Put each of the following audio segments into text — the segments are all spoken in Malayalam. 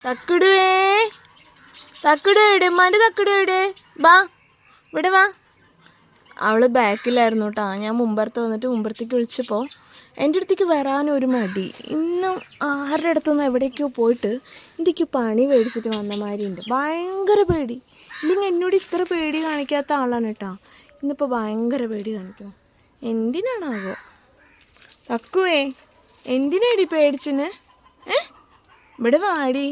തക്കിടുവേ തക്കിടു എവിടെ ഉമ്മാൻ്റെ തക്കിടു എവിടെ വാ ഇവിടെ വാ. അവള് ബാക്കിലായിരുന്നു കേട്ടോ. ഞാൻ മുമ്പുറത്ത് വന്നിട്ട് മുമ്പുറത്തേക്ക് വിളിച്ചപ്പോൾ എൻ്റെ അടുത്തേക്ക് വരാനൊരു മടി. ഇന്നും ആരുടെ അടുത്തൊന്നും എവിടേക്കോ പോയിട്ട് എന്തൊക്കെയോ പണി മേടിച്ചിട്ട് വന്ന മാതിരി ഉണ്ട്. ഭയങ്കര പേടി. ഇല്ലെങ്കിൽ എന്നോട് ഇത്ര പേടി കാണിക്കാത്ത ആളാണ് കേട്ടോ. ഇന്നിപ്പോൾ ഭയങ്കര പേടി കാണിക്കും. എന്തിനാണാവോ? തക്കുവേ എന്തിനാടി പേടിച്ചിന്? ഇവിടെ വാടി,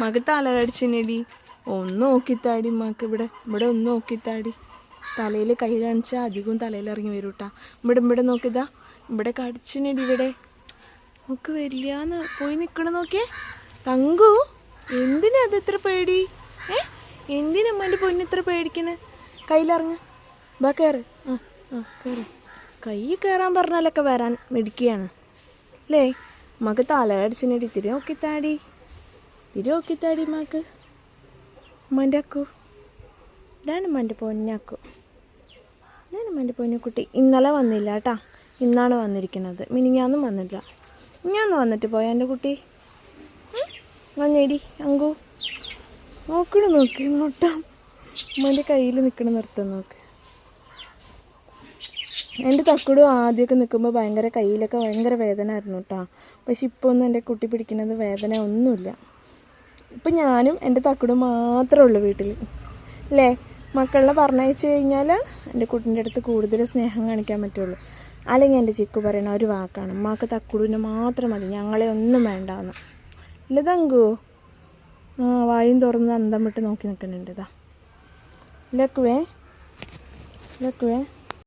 മക തല കടിച്ചിനടി. ഒന്ന് നോക്കിത്താടി മക്ക്. ഇവിടെ ഒന്ന് നോക്കിത്താടി. തലയിൽ കൈ കാണിച്ചാൽ അധികവും തലയിൽ ഇറങ്ങി വരും കേട്ടാ. ഇവിടെ നോക്കിതാ, ഇവിടെ കടിച്ചിനടി. ഇവിടെ നമുക്ക് വരില്ലാന്ന് പോയി നിൽക്കണം. നോക്കിയേ തങ്കു, എന്തിനാ അത് ഇത്ര പേടി? എന്തിനമ്മ എൻ്റെ പൊന്ന് ഇത്ര പേടിക്കുന്നത്? കയ്യിലിറങ്ങ, ബാ കയറ്. കയറ്. കൈ കയറാൻ പറഞ്ഞാലൊക്കെ വരാൻ മിടിക്കുകയാണ് അല്ലേ? മക്ക് തല കടിച്ചിനടി. തിരി നോക്കിത്താടി മക്ക്. ഉമ്മൻ്റെ അക്കു, ഇതാണ് ഉമ്മൻ്റെ പൊന്നക്കു. ഇതാണ് ഉമ്മൻ്റെ പൊന്നുകുട്ടി. ഇന്നലെ വന്നില്ല കേട്ടാ, ഇന്നാണ് വന്നിരിക്കുന്നത്. മിനിഞ്ഞാന്നും വന്നില്ല. മിനിഞ്ഞാന്ന് വന്നിട്ട് പോയ എൻ്റെ കുട്ടി. വന്നേടി അങ്കു. നോക്കി നോട്ടാം. ഉമ്മൻ്റെ കയ്യിൽ നിൽക്കണ നിർത്തം നോക്ക്. എൻ്റെ തക്കുടും ആദ്യമൊക്കെ നിൽക്കുമ്പോൾ ഭയങ്കര കയ്യിലൊക്കെ ഭയങ്കര വേദന ആയിരുന്നു കേട്ടോ. പക്ഷെ ഇപ്പോൾ ഒന്നും എൻ്റെ കുട്ടി പിടിക്കുന്നത് വേദന ഒന്നുമില്ല. ഇപ്പം ഞാനും എൻ്റെ തക്കുടും മാത്രമേ ഉള്ളൂ വീട്ടിൽ അല്ലേ? മക്കളെ പറഞ്ഞയച്ചു കഴിഞ്ഞാൽ എൻ്റെ കുട്ടീൻ്റെ അടുത്ത് കൂടുതൽ സ്നേഹം കാണിക്കാൻ പറ്റുള്ളൂ. അല്ലെങ്കിൽ എൻ്റെ ചിക്കു പറയണ ഒരു വാക്കാണ്, ഉമ്മാക്ക് തക്കുടുവിനെ മാത്രം മതി, ഞങ്ങളെ ഒന്നും വേണ്ടാന്ന്. ഇല്ല തങ്കു? വായും തുറന്ന് അന്തം വിട്ട് നോക്കി നിൽക്കുന്നുണ്ട്. ഇതാ ലക്കുവേ